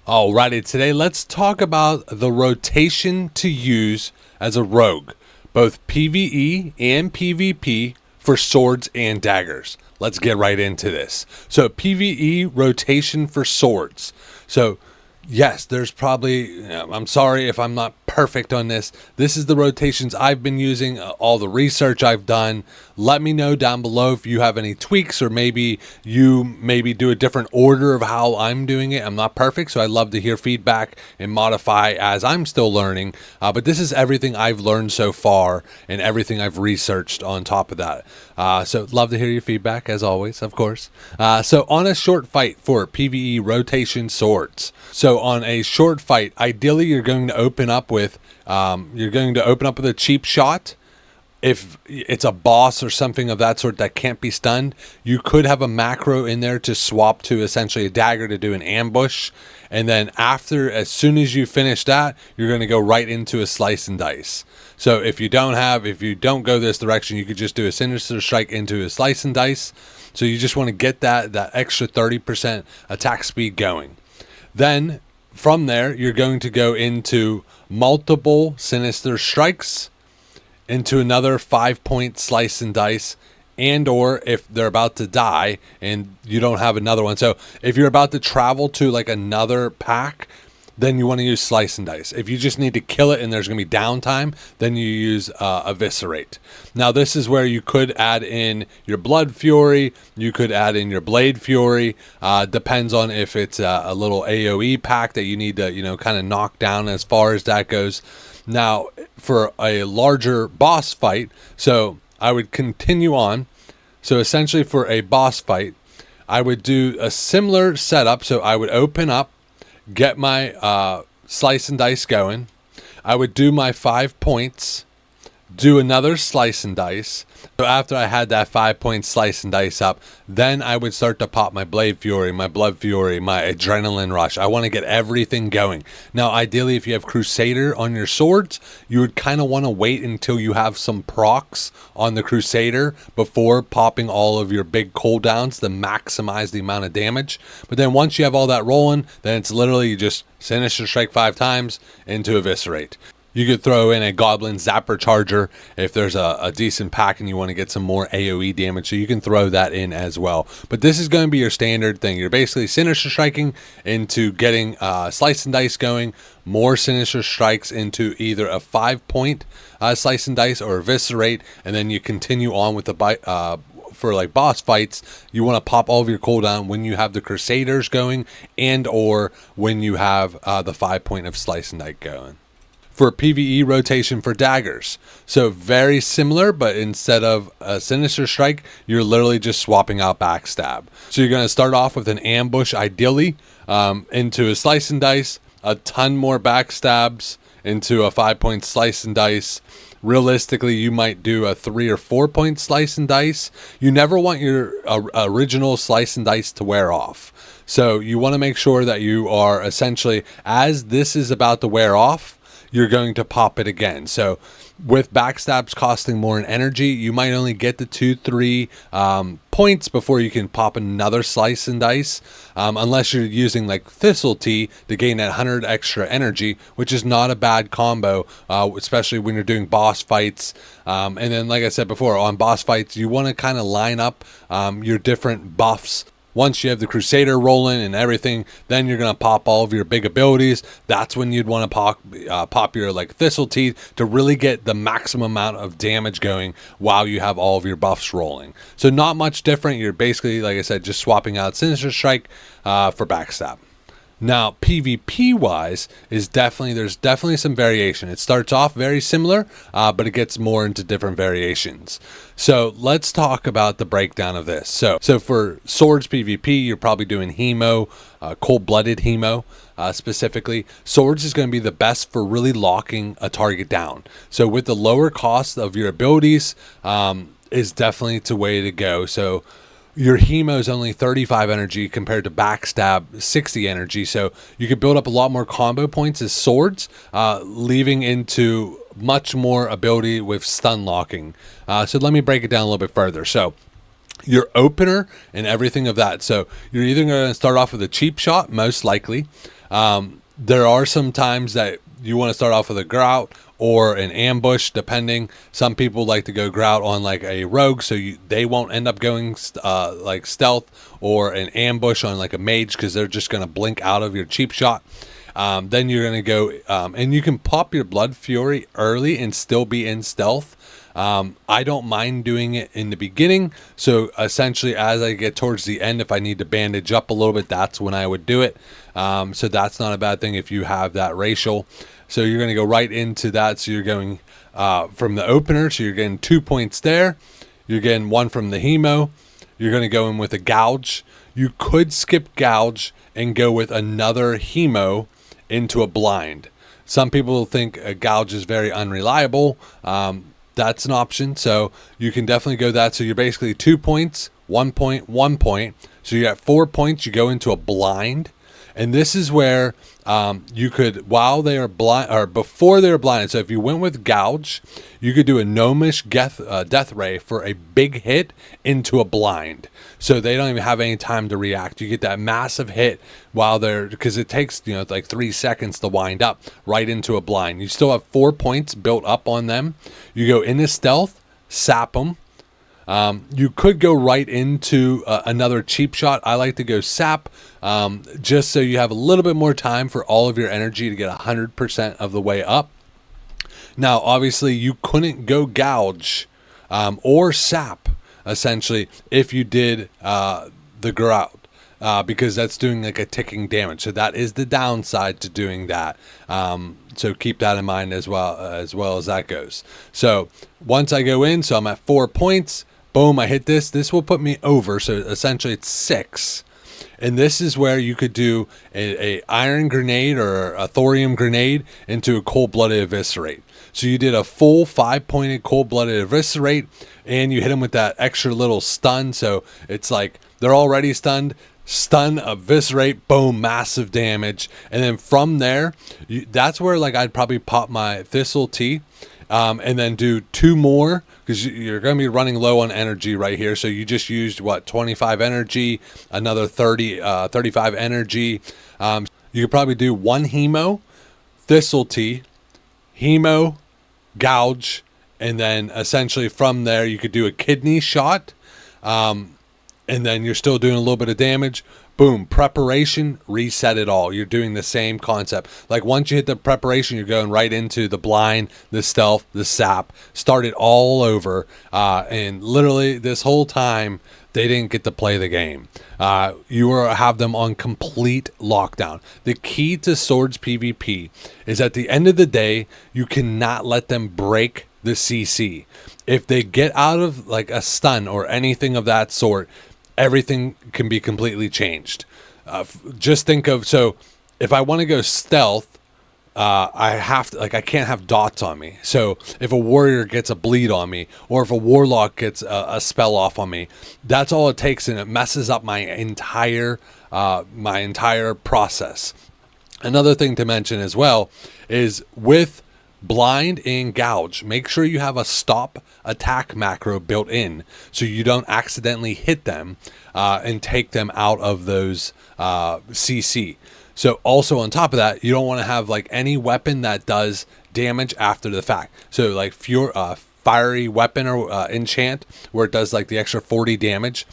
Alrighty, today let's talk about the rotation to use as a rogue, both PvE and PvP for swords and daggers. Let's get right into this. So PvE rotation for swords. So yes, there's probably, I'm sorry if I'm not perfect on this. This is the rotations I've been using, all the research I've done. Let me know down below if you have any tweaks, or maybe you do a different order of how I'm doing it. I'm not perfect, so I love to hear feedback and modify as I'm still learning. But this is everything I've learned so far and everything I've researched on top of that. So love to hear your feedback as always, of course. So on a short fight for PvE rotation swords. So on a short fight, ideally you're going to open up with a cheap shot. If it's a boss or something of that sort that can't be stunned, you could have a macro in there to swap to essentially a dagger to do an ambush. And then as soon as you finish that, you're going to go right into a slice and dice. So if you don't go this direction, you could just do a sinister strike into a slice and dice. So you just want to get that extra 30% attack speed going. Then from there, you're going to go into multiple sinister strikes, into another 5-point slice and dice, and or if they're about to die and you don't have another one. So if you're about to travel to like another pack, then you want to use slice and dice. If you just need to kill it and there's going to be downtime, then you use eviscerate. Now this is where you could add in your blood fury, you could add in your blade fury. Depends on if it's a little AoE pack that you need to kind of knock down as far as that goes. Now for a larger boss fight, so I would continue on. So essentially for a boss fight, I would do a similar setup. So I would open up, get my slice and dice going. I would do my 5 points, do another slice and dice. So after I had that 5-point slice and dice up, then I would start to pop my blade fury, my blood fury, my adrenaline rush. I want to get everything going. Now, ideally, if you have Crusader on your swords, you would kind of want to wait until you have some procs on the Crusader before popping all of your big cooldowns to maximize the amount of damage. But then once you have all that rolling, then it's literally you just sinister strike 5 times into eviscerate. You could throw in a Goblin Zapper Charger if there's a decent pack and you want to get some more AoE damage, so you can throw that in as well. But this is going to be your standard thing. You're basically sinister striking into getting slice and dice going, more sinister strikes into either a 5-point slice and dice or eviscerate, and then you continue on with the for like boss fights. You want to pop all of your cooldown when you have the Crusaders going and or when you have the 5-point of slice and dice going. For PvE rotation for daggers. So very similar, but instead of a sinister strike, you're literally just swapping out backstab. So you're going to start off with an ambush, ideally, into a slice and dice, a ton more backstabs into a 5-point slice and dice. Realistically, you might do a 3 or 4-point slice and dice. You never want your original slice and dice to wear off. So you want to make sure that you are essentially, as this is about to wear off, you're going to pop it again. So with backstabs costing more in energy, you might only get the 2-3 points before you can pop another slice and dice, unless you're using like Thistle Tea to gain that 100 extra energy, which is not a bad combo, especially when you're doing boss fights. And then, like I said before, on boss fights, you want to kind of line up your different buffs. Once you have the Crusader rolling and everything, then you're going to pop all of your big abilities. That's when you'd want to pop your like Thistle Tea to really get the maximum amount of damage going while you have all of your buffs rolling. So not much different. You're basically, like I said, just swapping out Sinister Strike for backstab. Now, PvP wise there's definitely some variation. It starts off very similar, but it gets more into different variations. So let's talk about the breakdown of this. So for swords PvP, you're probably doing Hemo, cold-blooded Hemo. Specifically, swords is going to be the best for really locking a target down. So with the lower cost of your abilities, is definitely the way to go. So your Hemo is only 35 energy compared to backstab 60 energy, so you could build up a lot more combo points as swords, leaving into much more ability with stun locking. So let me break it down a little bit further. So your opener and everything of that. So you're either going to start off with a cheap shot, most likely. There are some times that you want to start off with a grout or an ambush, depending. Some people like to go grout on like a rogue, so they won't end up going like stealth, or an ambush on like a mage, because they're just going to blink out of your cheap shot. Then you're going to go, and you can pop your Blood Fury early and still be in stealth. I don't mind doing it in the beginning. So essentially, as I get towards the end, if I need to bandage up a little bit, that's when I would do it. So that's not a bad thing if you have that racial. So you're going to go right into that. So you're going from the opener. So you're getting 2 points there. You're getting 1 from the hemo. You're going to go in with a gouge. You could skip gouge and go with another hemo into a blind. Some people think a gouge is very unreliable. That's an option. So you can definitely go that. So you're basically 2 points, 1 point, 1 point. So you got 4 points. You go into a blind. And this is where you could, while they are blind, or before they're blinded. So if you went with gouge, you could do a gnomish death ray for a big hit into a blind. So they don't even have any time to react. You get that massive hit while they're, because it takes, like 3 seconds to wind up right into a blind. You still have 4 points built up on them. You go into stealth, sap them. You could go right into another cheap shot. I like to go sap, just so you have a little bit more time for all of your energy to get 100% of the way up. Now, obviously, you couldn't go gouge or sap, essentially, if you did the grout, because that's doing like a ticking damage. So that is the downside to doing that. So keep that in mind as well as that goes. So once I go in, so I'm at 4 points. Boom, I hit this. This will put me over. So essentially it's 6. And this is where you could do a iron grenade or a thorium grenade into a cold-blooded eviscerate. So you did a full 5-pointed cold-blooded eviscerate, and you hit them with that extra little stun. So it's like they're already stunned. Stun, eviscerate, boom, massive damage. And then from there, that's where like I'd probably pop my Thistle Tea. And then do 2 more, because you're going to be running low on energy right here. So you just used 25 energy, another 35 energy. You could probably do 1 hemo, Thistle Tea, hemo, gouge, and then essentially from there you could do a kidney shot, and then you're still doing a little bit of damage. Boom, preparation, reset it all. You're doing the same concept. Like once you hit the preparation, you're going right into the blind, the stealth, the sap, start it all over. And literally this whole time, they didn't get to play the game. You have them on complete lockdown. The key to Swords PvP is at the end of the day, you cannot let them break the CC. If they get out of like a stun or anything of that sort, everything can be completely changed. Just think of, so if I want to go stealth, I have to, like, I can't have dots on me. So if a warrior gets a bleed on me, or if a warlock gets a spell off on me, that's all it takes, and it messes up my entire process. Another thing to mention as well is with blind and gouge, make sure you have a stop attack macro built in so you don't accidentally hit them and take them out of those CC. So also on top of that, you don't want to have like any weapon that does damage after the fact. So like fiery weapon or enchant where it does like the extra 40 damage.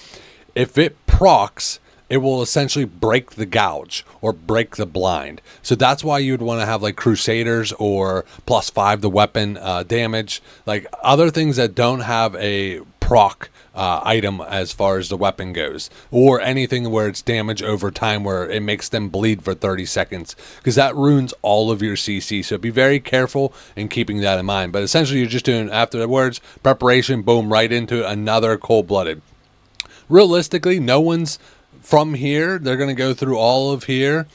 If it procs, it will essentially break the gouge or break the blind. So that's why you would want to have like Crusaders or +5 the weapon damage, like other things that don't have a proc item as far as the weapon goes, or anything where it's damage over time where it makes them bleed for 30 seconds, because that ruins all of your CC. So be very careful in keeping that in mind. But essentially you're just doing afterwards preparation, boom, right into another cold-blooded. Realistically, no one's from here. They're going to go through all of here,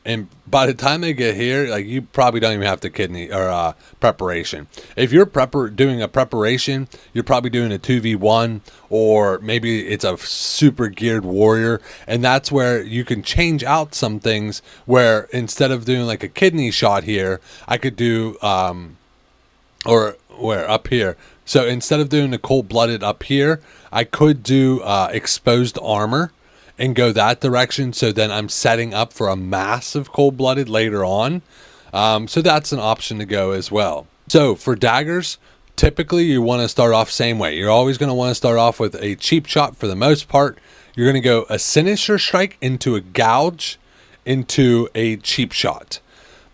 and by the time they get here, like, you probably don't even have to kidney or preparation. If you're doing a preparation, you're probably doing a 2v1, or maybe it's a super geared warrior, and that's where you can change out some things, where instead of doing like a kidney shot here, I could do or where up here. So instead of doing the cold-blooded up here, I could do exposed armor. and go that direction. So then I'm setting up for a massive cold-blooded later on. So that's an option to go as well. So for daggers, typically you want to start off same way. You're always going to want to start off with a cheap shot for the most part. You're going to go a sinister strike into a gouge into a cheap shot.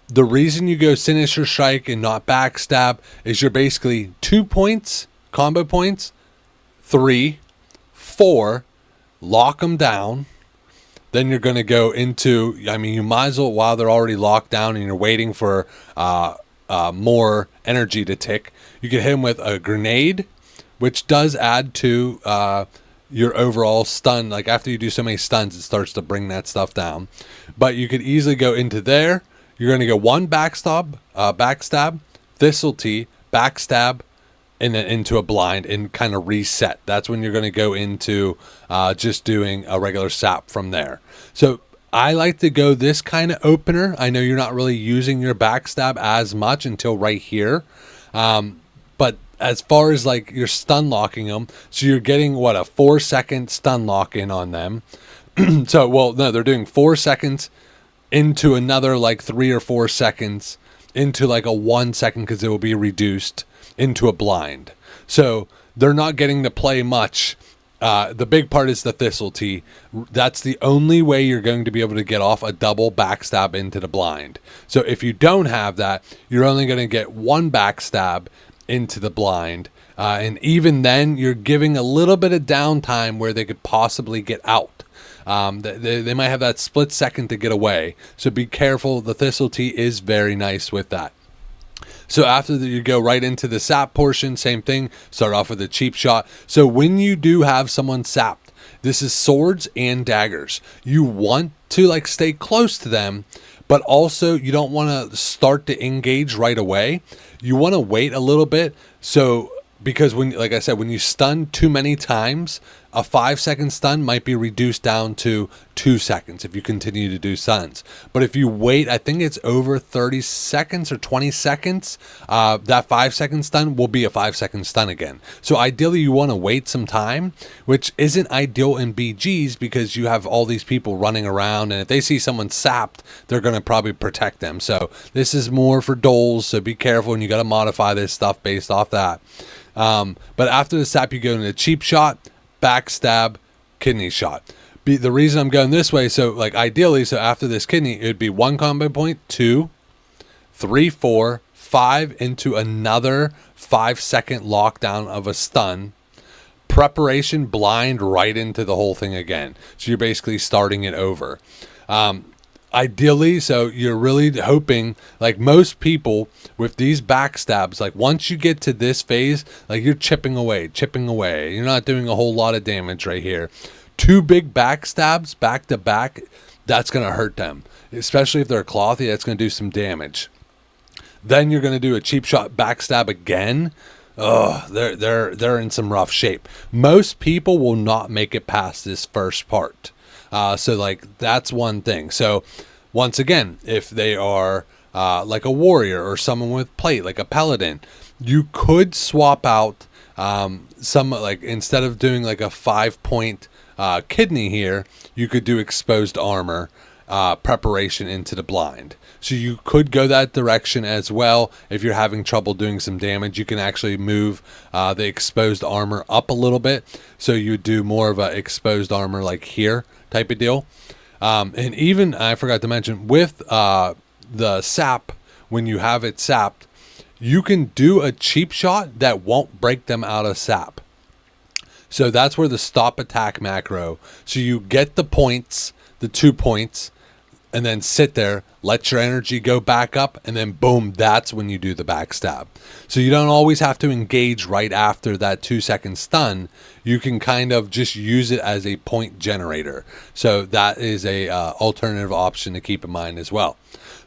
The reason you go sinister strike and not backstab is you're basically 2 points, combo points, 3, 4, lock them down. Then you're going to go into, I mean, you might as well, while they're already locked down and you're waiting for more energy to tick, you can hit them with a grenade, which does add to your overall stun. Like after you do so many stuns, it starts to bring that stuff down. But you could easily go into there. You're going to go one backstab, thistle tea, backstab, and then into a blind and kind of reset. That's when you're going to go into just doing a regular sap from there. So I like to go this kind of opener. I know you're not really using your backstab as much until right here. But as far as like you're stun locking them, so you're getting what, a 4-second stun lock in on them. So, well, no, they're doing 4 seconds into another like 3 or 4 seconds into like a 1 second because it will be reduced into a blind. So they're not getting to play much. The big part is the thistle tea. That's the only way you're going to be able to get off a double backstab into the blind. So if you don't have that, you're only going to get one backstab into the blind. And even then, you're giving a little bit of downtime where they could possibly get out. They might have that split second to get away. So be careful. The thistle tea is very nice with that. So after that, you go right into the sap portion. Same thing. Start off with a cheap shot. So when you do have someone sapped, this is swords and daggers. You want to like stay close to them, but also you don't want to start to engage right away. You want to wait a little bit. So because when, like I said, when you stun too many times, a 5-second stun might be reduced down to 2 seconds if you continue to do stuns. But if you wait, I think it's over 30 seconds or 20 seconds, that 5-second stun will be a 5-second stun again. So ideally you want to wait some time, which isn't ideal in BGs because you have all these people running around, and if they see someone sapped, they're going to probably protect them. So this is more for doles, so be careful, and you got to modify this stuff based off that. But after the sap, you go into cheap shot, backstab, kidney shot. The reason I'm going this way, so like ideally, so after this kidney, it would be 1 combo point, 2, 3, 4, 5 into another 5-second lockdown of a stun. Preparation, blind right into the whole thing again. So you're basically starting it over. Ideally, so you're really hoping, like most people with these backstabs, like once you get to this phase, like you're chipping away. You're not doing a whole lot of damage right here. 2 big backstabs back to back, that's going to hurt them. Especially if they're clothy, that's going to do some damage. Then you're going to do a cheap shot backstab again. Oh, they're in some rough shape. Most people will not make it past this first part. So like that's one thing. So once again, if they are like a warrior or someone with plate, like a paladin, you could swap out some, like instead of doing like a 5-point kidney here, you could do exposed armor preparation into the blind. So you could go that direction as well. If you're having trouble doing some damage, you can actually move the exposed armor up a little bit. So you would do more of a exposed armor like here type of deal. And even, I forgot to mention, with the sap, when you have it sapped, you can do a cheap shot that won't break them out of sap. So that's where the stop attack macro. So you get the points, the 2 points, and then sit there, let your energy go back up, and then boom, that's when you do the backstab. So you don't always have to engage right after that 2-second stun. You can kind of just use it as a point generator. So that is a alternative option to keep in mind as well.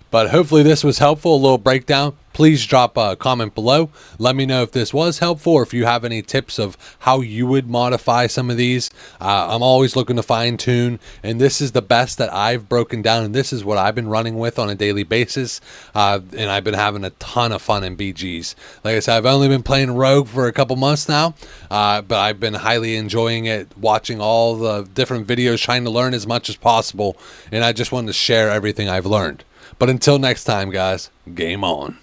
But hopefully this was helpful, a little breakdown. please drop a comment below. Let me know if this was helpful, or if you have any tips of how you would modify some of these. I'm always looking to fine tune, and this is the best that I've broken down, and this is what I've been running with on a daily basis, and I've been having a ton of fun in BGs. Like I said, I've only been playing Rogue for a couple months now, but I've been highly enjoying it, watching all the different videos, trying to learn as much as possible, and I just wanted to share everything I've learned. But until next time, guys, game on.